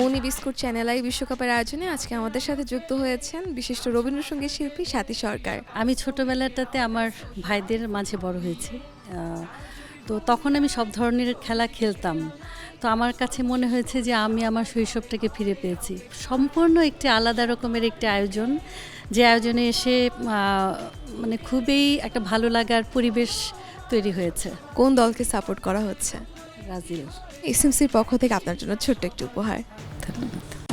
Mouni biscuit channel I বিশ্বকাপের আয়োজনে আজকে আমাদের সাথে যুক্ত হয়েছেন বিশিষ্ট রবীন্দ্রসঙ্গীত শিল্পী স্বাতী সরকার। আমি ছোটোবেলাটাতে আমার ভাইদের মাঝে বড় হয়েছি, তো তখন আমি সব ধরনের খেলা খেলতাম। তো আমার কাছে মনে হয়েছে যে আমি আমার শৈশবটাকে ফিরে পেয়েছি। সম্পূর্ণ একটি আলাদা রকমের একটি আয়োজন, যে আয়োজনে এসে মানে খুবই একটা ভালো লাগার পরিবেশ তৈরি হয়েছে। কোন দলকে সাপোর্ট করা হচ্ছে? ব্রাজিল। এসএমসির পক্ষ থেকে আপনার জন্য ছোট্ট একটি উপহার। ধন্যবাদ।